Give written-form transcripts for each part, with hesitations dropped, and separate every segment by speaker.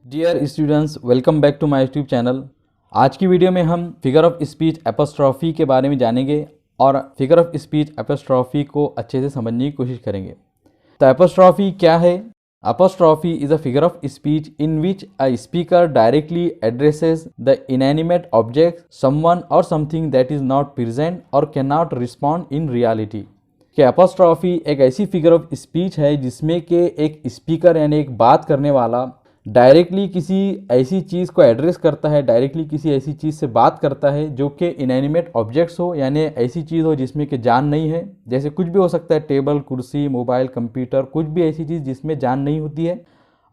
Speaker 1: Dear students, welcome back to my YouTube channel. आज की video में हम फिगर ऑफ स्पीच एपोस्ट्रॉफी के बारे में जानेंगे और फिगर ऑफ स्पीच एपोस्ट्रॉफी को अच्छे से समझने की कोशिश करेंगे। तो एपोस्ट्रॉफी क्या है? Apostrophe is a figure of speech in which a speaker directly addresses the inanimate object, someone और something that is not present or can not respond in reality. कि एपोस्ट्रॉफी एक ऐसी फिगर ऑफ स्पीच है जिसमें कि एक speaker यानी एक बात करने वाला डायरेक्टली किसी ऐसी चीज़ को एड्रेस करता है, डायरेक्टली किसी ऐसी चीज़ से बात करता है जो कि इनएनिमेट ऑब्जेक्ट्स हो, यानी ऐसी चीज़ हो जिसमें कि जान नहीं है। जैसे कुछ भी हो सकता है, टेबल, कुर्सी, मोबाइल, कंप्यूटर, कुछ भी ऐसी चीज़ जिसमें जान नहीं होती है।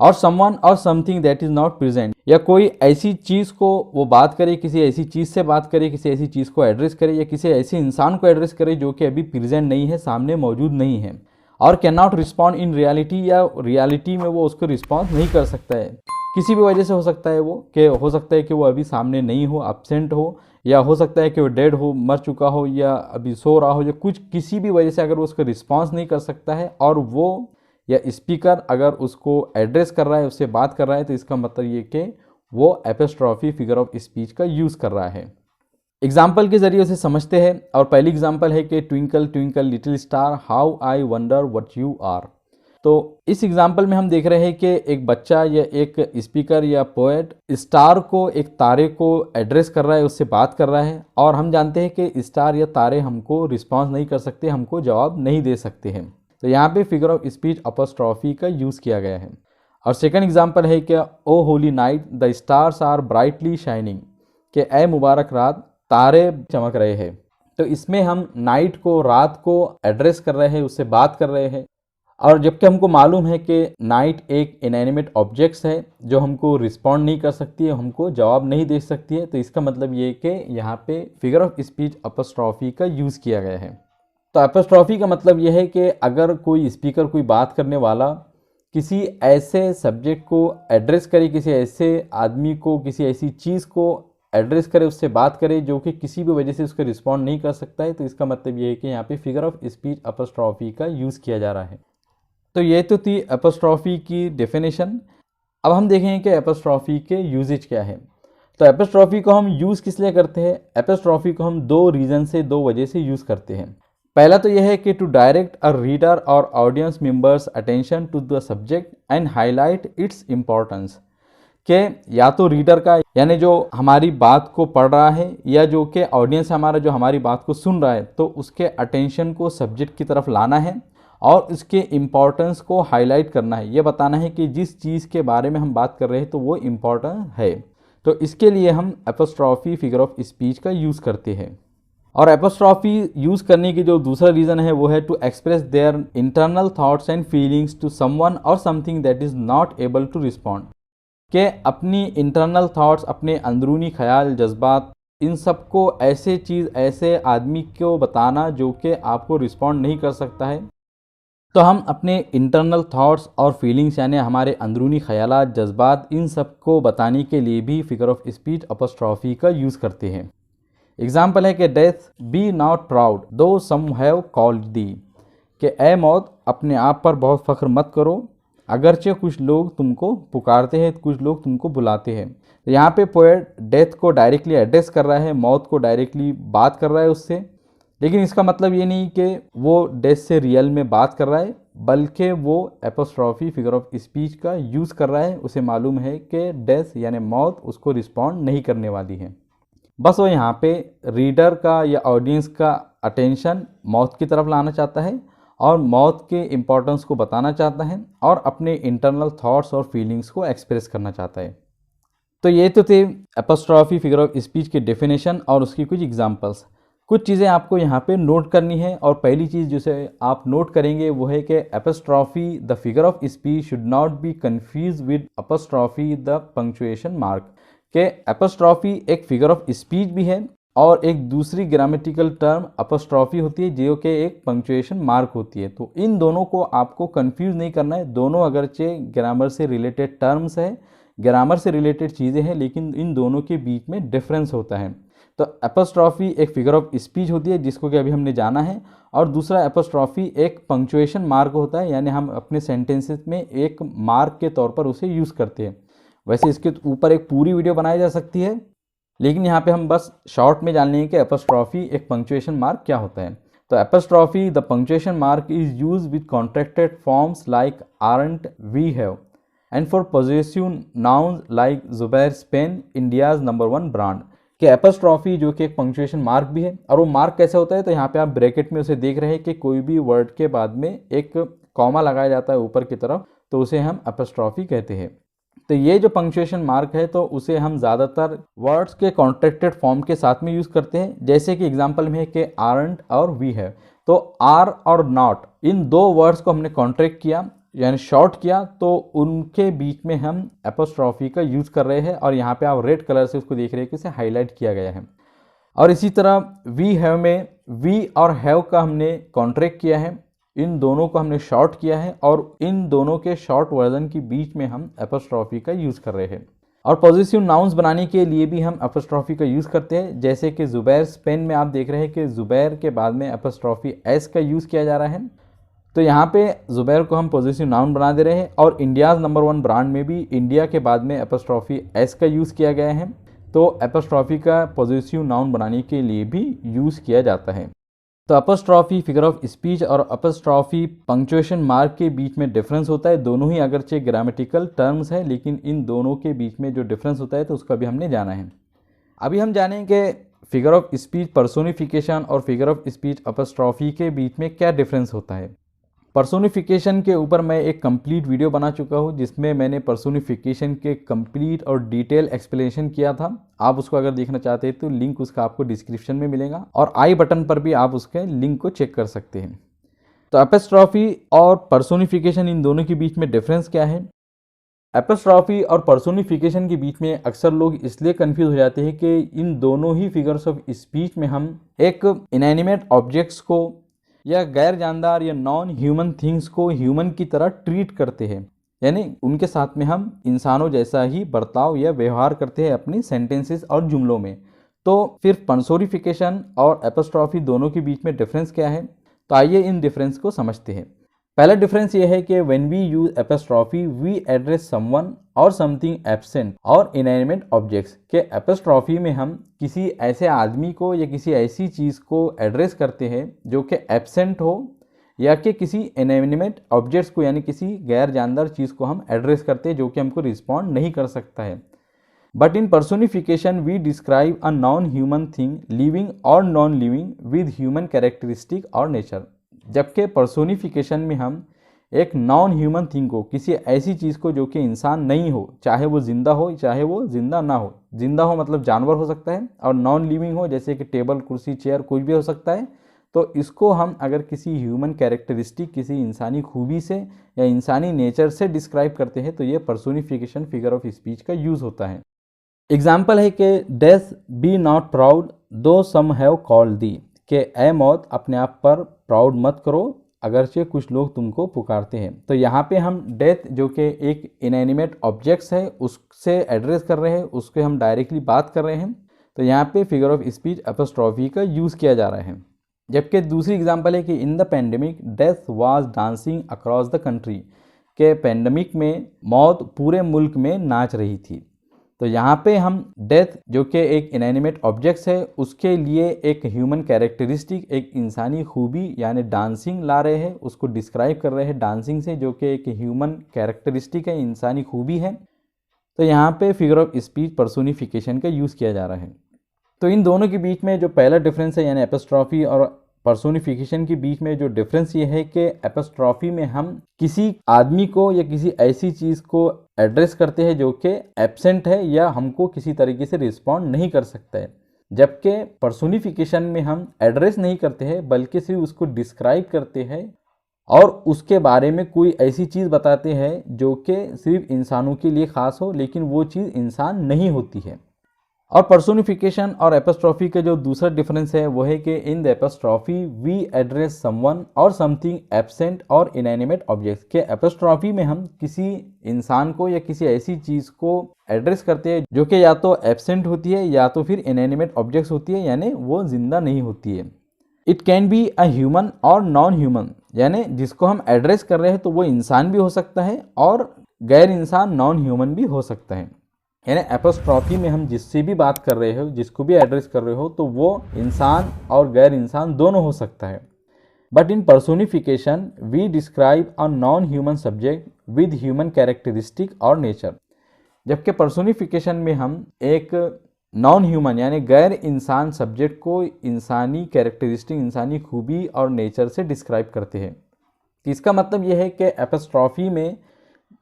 Speaker 1: और समवन और something that is not present, या कोई ऐसी चीज़ को वो बात करे, किसी ऐसी चीज़ से बात करे, किसी ऐसी चीज़ को एड्रेस करे, या किसी ऐसे इंसान को एड्रेस करे जो कि अभी प्रेजेंट नहीं है, सामने मौजूद नहीं है। और can not respond in reality, या रियलिटी में वो उसको रिस्पॉन्स नहीं कर सकता है। किसी भी वजह से हो सकता है, वो कि हो सकता है कि वो अभी सामने नहीं हो, एब्सेंट हो, या हो सकता है कि वो डेड हो, मर चुका हो, या अभी सो रहा हो, या कुछ किसी भी वजह से अगर वो उसका रिस्पॉन्स नहीं कर सकता है और वो या स्पीकर अगर उसको एड्रेस कर रहा है, उससे बात कर रहा है, तो इसका मतलब ये कि वो एपोस्ट्रॉफी फिगर ऑफ स्पीच का यूज़ कर रहा है। एग्जाम्पल के जरिए उसे समझते हैं। और पहली एग्जाम्पल है कि twinkle twinkle little star how I wonder what you are. तो इस एग्जाम्पल में हम देख रहे हैं कि एक बच्चा या एक स्पीकर या पोएट स्टार को, एक तारे को एड्रेस कर रहा है, उससे बात कर रहा है। और हम जानते हैं कि स्टार या तारे हमको रिस्पॉन्स नहीं कर सकते, हमको जवाब नहीं दे सकते हैं। तो यहाँ पे फिगर ऑफ स्पीच एपोस्ट्रॉफी का यूज़ किया गया है। और सेकंड एग्जाम्पल है कि O holy night the stars are brightly shining, कि ए मुबारक रात तारे चमक रहे हैं। तो इसमें हम नाइट को, रात को एड्रेस कर रहे हैं, उससे बात कर रहे हैं। और जबकि हमको मालूम है कि नाइट एक इनएनिमेट ऑब्जेक्ट्स है जो हमको रिस्पॉन्ड नहीं कर सकती है, हमको जवाब नहीं दे सकती है। तो इसका मतलब ये कि यहाँ पे फिगर ऑफ स्पीच एपोस्ट्रॉफी का यूज़ किया गया है। तो एपोस्ट्रॉफी का मतलब यह है कि अगर कोई स्पीकर, कोई बात करने वाला किसी ऐसे सब्जेक्ट को एड्रेस करे, किसी ऐसे आदमी को, किसी ऐसी चीज़ को एड्रेस करे, उससे बात करे जो कि किसी भी वजह से उसको रिस्पॉन्ड नहीं कर सकता है, तो इसका मतलब ये है कि यहाँ पे फिगर ऑफ स्पीच एपोस्ट्रॉफी का यूज़ किया जा रहा है। तो ये तो थी एपोस्ट्रॉफी की डेफिनेशन। अब हम देखेंगे कि एपोस्ट्रॉफी के यूजेज क्या है। तो एपोस्ट्रॉफी को हम यूज़ किस लिए करते हैं? एपोस्ट्रॉफी को हम दो रीज़न से, दो वजह से यूज़ करते हैं। पहला तो यह है कि टू डायरेक्ट अ रीडर और audience members attention to the subject and highlight its importance, कि या तो रीडर का, यानी जो हमारी बात को पढ़ रहा है, या जो कि ऑडियंस हमारा जो हमारी बात को सुन रहा है, तो उसके अटेंशन को सब्जेक्ट की तरफ लाना है और उसके इम्पोर्टेंस को हाईलाइट करना है। ये बताना है कि जिस चीज़ के बारे में हम बात कर रहे हैं तो वो इम्पोर्टेंट है। तो इसके लिए हम एपोस्ट्रॉफी फिगर ऑफ स्पीच का यूज़ करते हैं। और एपोस्ट्रॉफी यूज़ करने की जो दूसरा रीज़न है वो है to express their internal thoughts and feelings to someone और something that is not able to respond, कि अपनी इंटरनल थॉट्स, अपने अंदरूनी ख्याल, जज्बात, इन सब को ऐसे चीज़, ऐसे आदमी को बताना जो कि आपको रिस्पॉन्ड नहीं कर सकता है। तो हम अपने इंटरनल थॉट्स और फीलिंग्स, यानी हमारे अंदरूनी ख्यालात, जज्बात, इन सब को बताने के लिए भी फिगर ऑफ स्पीच एपोस्ट्रॉफी का यूज़ करते हैं। एग्जाम्पल है कि डेथ बी नॉट प्राउड दो सम हैव कॉल्ड दी, कि ए मौत अपने आप पर बहुत फ़ख्र मत करो, अगरचे कुछ लोग तुमको पुकारते हैं, कुछ लोग तुमको बुलाते हैं। तो यहाँ पे पोएट डेथ को डायरेक्टली एड्रेस कर रहा है, मौत को डायरेक्टली बात कर रहा है उससे। लेकिन इसका मतलब ये नहीं कि वो डेथ से रियल में बात कर रहा है, बल्कि वो एपोस्ट्रॉफी फिगर ऑफ स्पीच का यूज़ कर रहा है। उसे मालूम है कि डेथ यानी मौत उसको रिस्पॉन्ड नहीं करने वाली है। बस वो यहाँ पे रीडर का या ऑडियंस का अटेंशन मौत की तरफ लाना चाहता है और मौत के इम्पोर्टेंस को बताना चाहता है और अपने इंटरनल थॉट्स और फीलिंग्स को एक्सप्रेस करना चाहता है। तो ये तो थे एपोस्ट्रॉफी फिगर ऑफ स्पीच के डेफिनेशन और उसकी कुछ एग्जांपल्स। कुछ चीज़ें आपको यहाँ पे नोट करनी है, और पहली चीज़ जिसे आप नोट करेंगे वो है कि apostrophe the figure of speech should not be confuse with apostrophe the punctuation mark, के एपोस्ट्रॉफी एक फिगर ऑफ स्पीच भी है और एक दूसरी ग्रामेटिकल टर्म एपोस्ट्रॉफी होती है जो कि एक पंक्चुएशन मार्क होती है। तो इन दोनों को आपको कंफ्यूज नहीं करना है। दोनों अगरचे ग्रामर से रिलेटेड टर्म्स है, ग्रामर से रिलेटेड चीज़ें हैं, लेकिन इन दोनों के बीच में डिफरेंस होता है। तो एपोस्ट्रॉफी एक फिगर ऑफ स्पीच होती है जिसको कि अभी हमने जाना है, और दूसरा एपोस्ट्रॉफी एक पंक्चुएशन मार्क होता है, यानी हम अपने सेंटेंसेस में एक मार्क के तौर पर उसे यूज़ करते हैं। वैसे इसके ऊपर एक पूरी वीडियो बनाई जा सकती है, लेकिन यहाँ पे हम बस शॉर्ट में जान लेंगे कि एपोस्ट्रॉफी एक पंक्चुएशन मार्क क्या होता है। तो apostrophe the punctuation mark is use with contracted forms like aren't, we have and for possessive nouns like Zubair Spain India's number 1 brand. कि एपोस्ट्रॉफी जो कि एक पंक्चुएशन मार्क भी है, और वो मार्क कैसे होता है, तो यहाँ पे आप ब्रैकेट में उसे देख रहे हैं कि कोई भी वर्ड के बाद में एक कॉमा लगाया जाता है ऊपर की तरफ, तो उसे हम एपोस्ट्रॉफी कहते हैं। तो ये जो पंक्चुएशन मार्क है तो उसे हम ज़्यादातर वर्ड्स के कॉन्ट्रैक्टेड फॉर्म के साथ में यूज़ करते हैं, जैसे कि एग्जांपल में है कि आरंट और वी है। तो आर और नॉट इन दो वर्ड्स को हमने कॉन्ट्रैक्ट किया यानी शॉर्ट किया, तो उनके बीच में हम एपोस्ट्रॉफी का यूज़ कर रहे हैं, और यहाँ पे आप रेड कलर से उसको देख रहे हैं कि इसे हाईलाइट किया गया है। और इसी तरह वी हैव में वी और हैव का हमने कॉन्ट्रैक्ट किया है, इन दोनों को हमने शॉर्ट किया है, और इन दोनों के शॉर्ट वर्जन के बीच में हम एपोस्ट्रॉफी का यूज़ कर रहे हैं। और पॉजेसिव नाउन्स बनाने के लिए भी हम एपोस्ट्रॉफी का यूज़ करते हैं, जैसे कि जुबैर स्पेन में आप देख रहे हैं कि जुबैर के बाद में एपोस्ट्रॉफी एस का यूज़ किया जा रहा है, तो यहाँ पे जुबैर को हम पॉजेसिव नाउन बना दे रहे हैं। और इंडियाज़ नंबर 1 ब्रांड में भी इंडिया के बाद में एपोस्ट्रॉफी एस का यूज़ किया गया है, तो एपोस्ट्रॉफी का पॉजेसिव नाउन बनाने के लिए भी यूज़ किया जाता है। तो एपोस्ट्रॉफी फिगर ऑफ स्पीच और एपोस्ट्रॉफी पंक्चुएशन मार्क के बीच में डिफरेंस होता है। दोनों ही अगरचे ग्रामेटिकल टर्म्स है, लेकिन इन दोनों के बीच में जो डिफरेंस होता है तो उसका भी हमने जाना है। अभी हम जानेंगे फिगर ऑफ स्पीच पर्सोनिफिकेशन और फिगर ऑफ स्पीच एपोस्ट्रॉफी के बीच में क्या डिफरेंस होता है। पर्सोनिफिकेशन के ऊपर मैं एक कंप्लीट वीडियो बना चुका हूँ, जिसमें मैंने पर्सोनिफिकेशन के कंप्लीट और डिटेल एक्सप्लेनेशन किया था। आप उसको अगर देखना चाहते हैं तो लिंक उसका आपको डिस्क्रिप्शन में मिलेगा, और आई बटन पर भी आप उसके लिंक को चेक कर सकते हैं। तो एपोस्ट्रॉफी और पर्सोनिफिकेशन इन दोनों के बीच में डिफरेंस क्या है। एपोस्ट्रॉफी और पर्सोनिफिकेशन के बीच में अक्सर लोग इसलिए कंफ्यूज हो जाते हैं कि इन दोनों ही फिगर्स ऑफ स्पीच में हम एक इनएनिमेट ऑब्जेक्ट्स को या गैर जानदार या नॉन ह्यूमन थिंग्स को ह्यूमन की तरह ट्रीट करते हैं, यानी उनके साथ में हम इंसानों जैसा ही बर्ताव या व्यवहार करते हैं अपनी सेंटेंसेस और जुमलों में। तो फिर पर्सोनिफिकेशन और एपोस्ट्रॉफी दोनों के बीच में डिफरेंस क्या है, तो आइए इन डिफरेंस को समझते हैं। पहला डिफरेंस ये है कि when we use apostrophe we address someone और समथिंग एब्सेंट और इनएनिमेट ऑब्जेक्ट्स। के एपोस्ट्रॉफी में हम किसी ऐसे आदमी को या किसी ऐसी चीज़ को एड्रेस करते हैं जो कि एब्सेंट हो, या कि किसी इनएनिमेट ऑब्जेक्ट्स को यानी किसी गैर जानदार चीज़ को हम एड्रेस करते हैं जो कि हमको रिस्पॉन्ड नहीं कर सकता है। But in personification we describe a non human thing living or non living with human characteristic और नेचर। जबकि पर्सोनिफिकेशन में हम एक नॉन ह्यूमन थिंग को, किसी ऐसी चीज़ को जो कि इंसान नहीं हो, चाहे वो जिंदा हो चाहे वो जिंदा ना हो, जिंदा हो मतलब जानवर हो सकता है, और नॉन लिविंग हो जैसे कि टेबल कुर्सी चेयर कुछ भी हो सकता है, तो इसको हम अगर किसी ह्यूमन कैरेक्टरिस्टिक किसी इंसानी खूबी से या इंसानी नेचर से डिस्क्राइब करते हैं तो ये पर्सोनिफिकेशन फिगर ऑफ स्पीच का यूज़ होता है। एग्जाम्पल है कि डेथ बी नॉट प्राउड दो सम हैव कॉल्ड दी, कि ए मौत अपने आप पर प्राउड मत करो अगरचे कुछ लोग तुमको पुकारते हैं। तो यहाँ पे हम डेथ जो कि एक इनएनिमेट ऑब्जेक्ट्स है उससे एड्रेस कर रहे हैं, उसके हम डायरेक्टली बात कर रहे हैं, तो यहाँ पे फिगर ऑफ स्पीच एपोस्ट्रॉफी का यूज़ किया जा रहा है। जबकि दूसरी एग्जांपल है कि in the pandemic death was dancing across the country, के पेंडेमिक में मौत पूरे मुल्क में नाच रही थी। तो यहाँ पे हम डेथ जो कि एक इनएनिमेट ऑब्जेक्ट्स है उसके लिए एक ह्यूमन कैरेक्टरिस्टिक, एक इंसानी खूबी यानी डांसिंग ला रहे हैं, उसको डिस्क्राइब कर रहे हैं डांसिंग से, जो कि एक ह्यूमन कैरेक्टरिस्टिक है, इंसानी खूबी है। तो यहाँ पे फिगर ऑफ स्पीच पर्सोनिफिकेशन का यूज़ किया जा रहा है। तो इन दोनों के बीच में जो पहला डिफरेंस है यानी एपोस्ट्रॉफी और पर्सोनिफिकेशन के बीच में जो डिफरेंस ये है कि एपोस्ट्रॉफी में हम किसी आदमी को या किसी ऐसी चीज़ को एड्रेस करते हैं जो कि एब्सेंट है या हमको किसी तरीके से रिस्पॉन्ड नहीं कर सकता है, जबकि पर्सोनिफिकेशन में हम एड्रेस नहीं करते हैं बल्कि सिर्फ उसको डिस्क्राइब करते हैं और उसके बारे में कोई ऐसी चीज़ बताते हैं जो कि सिर्फ इंसानों के लिए ख़ास हो, लेकिन वो चीज़ इंसान नहीं होती है। और पर्सोनिफिकेशन और एपोस्ट्रॉफी का जो दूसरा डिफरेंस है वो है कि in the apostrophe we address someone और समथिंग एब्सेंट और इनएनिमेट ऑब्जेक्ट्स। के एपोस्ट्रॉफी में हम किसी इंसान को या किसी ऐसी चीज़ को एड्रेस करते हैं जो कि या तो एब्सेंट होती है या तो फिर इनएनिमेट ऑब्जेक्ट्स होती है, यानी वो जिंदा नहीं होती है। It can be a human और नॉन ह्यूमन, यानी जिसको हम एड्रेस कर रहे हैं तो वो इंसान भी हो सकता है और गैर इंसान नॉन ह्यूमन भी हो सकता है। यानी एपोस्ट्रॉफी में हम जिससे भी बात कर रहे हो, जिसको भी एड्रेस कर रहे हो, तो वो इंसान और गैर इंसान दोनों हो सकता है। But in personification we describe a non human subject with human characteristic और नेचर। जबकि पर्सोनिफिकेशन में हम एक नॉन ह्यूमन यानी गैर इंसान सब्जेक्ट को इंसानी कैरेक्टरिस्टिक, इंसानी खूबी और नेचर से डिस्क्राइब करते हैं। इसका मतलब यह है कि एपोस्ट्रॉफी में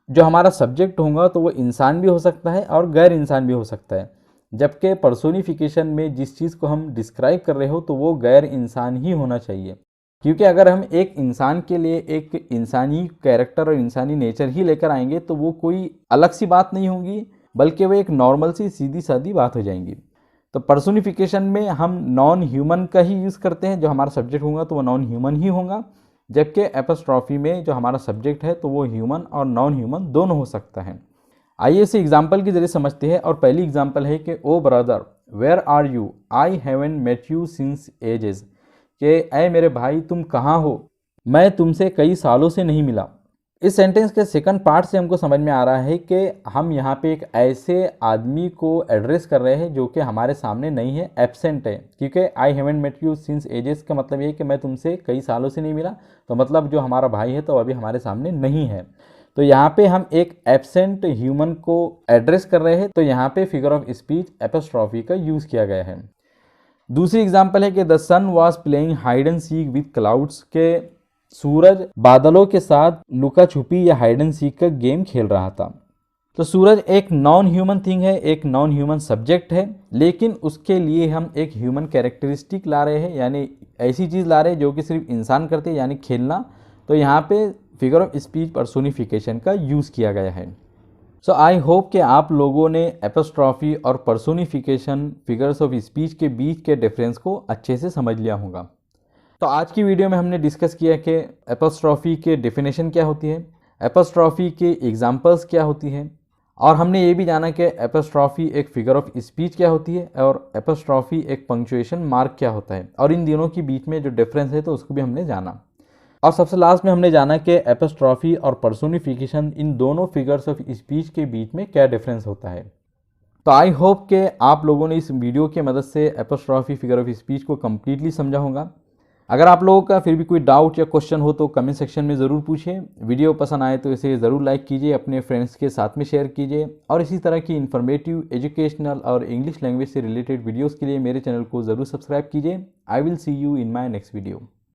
Speaker 1: जो हमारा सब्जेक्ट होगा तो वो इंसान भी हो सकता है और गैर इंसान भी हो सकता है, जबकि पर्सोनिफिकेशन में जिस चीज़ को हम डिस्क्राइब कर रहे हो तो वो गैर इंसान ही होना चाहिए। क्योंकि अगर हम एक इंसान के लिए एक इंसानी कैरेक्टर और इंसानी नेचर ही लेकर आएंगे तो वो कोई अलग सी बात नहीं होगी, बल्कि वो एक नॉर्मल सी सीधी सादी बात हो जाएंगी। तो पर्सोनिफिकेशन में हम नॉन ह्यूमन का ही यूज़ करते हैं, जो हमारा सब्जेक्ट होगा तो वो नॉन ह्यूमन ही होगा, जबकि एपोस्ट्रॉफी में जो हमारा सब्जेक्ट है तो वो ह्यूमन और नॉन ह्यूमन दोनों हो सकता है। आइए इसे एग्जाम्पल के जरिए समझते हैं। और पहली एग्जाम्पल है कि O brother where are you, I haven't met you since ages, कि ऐ मेरे भाई तुम कहाँ हो, मैं तुमसे कई सालों से नहीं मिला। इस सेंटेंस के सेकंड पार्ट से हमको समझ में आ रहा है कि हम यहाँ पे एक ऐसे आदमी को एड्रेस कर रहे हैं जो कि हमारे सामने नहीं है, एब्सेंट है। क्योंकि I haven't met you since ages का मतलब ये है कि मैं तुमसे कई सालों से नहीं मिला, तो मतलब जो हमारा भाई है तो अभी हमारे सामने नहीं है। तो यहाँ पे हम एक एब्सेंट ह्यूमन को एड्रेस कर रहे हैं, तो यहाँ पे फिगर ऑफ स्पीच एपोस्ट्रॉफी का यूज़ किया गया है। दूसरी एग्जाम्पल है कि the sun was playing hide and seek with clouds, के सूरज बादलों के साथ लुका छुपी या हाइड एंड सीक का गेम खेल रहा था। तो सूरज एक नॉन ह्यूमन थिंग है, एक नॉन ह्यूमन सब्जेक्ट है, लेकिन उसके लिए हम एक ह्यूमन कैरेक्टरिस्टिक ला रहे हैं, यानी ऐसी चीज़ ला रहे हैं जो कि सिर्फ इंसान करते हैं, यानी खेलना। तो यहाँ पे फिगर ऑफ स्पीच पर्सोनिफिकेशन का यूज़ किया गया है। सो आई होप कि आप लोगों ने एपोस्ट्रॉफी और पर्सोनिफिकेशन फिगर्स ऑफ स्पीच के बीच के डिफरेंस को अच्छे से समझ लिया होगा। तो आज की वीडियो में हमने डिस्कस किया कि एपोस्ट्रॉफी के डेफिनेशन क्या होती है, एपोस्ट्रॉफी के एग्जांपल्स क्या होती हैं, और हमने ये भी जाना कि एपोस्ट्रॉफी एक फिगर ऑफ स्पीच क्या होती है और एपोस्ट्रॉफी एक पंक्चुएशन मार्क क्या होता है, और इन दोनों के बीच में जो डिफरेंस है तो उसको भी हमने जाना। और सबसे लास्ट में हमने जाना कि एपोस्ट्रॉफी और पर्सोनिफिकेशन इन दोनों फिगर्स ऑफ स्पीच के बीच में क्या डिफरेंस होता है। तो आई होप कि आप लोगों ने इस वीडियो की मदद से एपोस्ट्रॉफी फिगर ऑफ स्पीच को कम्प्लीटली समझा होगा। अगर आप लोगों का फिर भी कोई डाउट या क्वेश्चन हो तो कमेंट सेक्शन में ज़रूर पूछिए। वीडियो पसंद आए तो इसे ज़रूर लाइक कीजिए, अपने फ्रेंड्स के साथ में शेयर कीजिए, और इसी तरह की इन्फॉर्मेटिव, एजुकेशनल और इंग्लिश लैंग्वेज से रिलेटेड वीडियोस के लिए मेरे चैनल को ज़रूर सब्सक्राइब कीजिए। I will see you in my next video.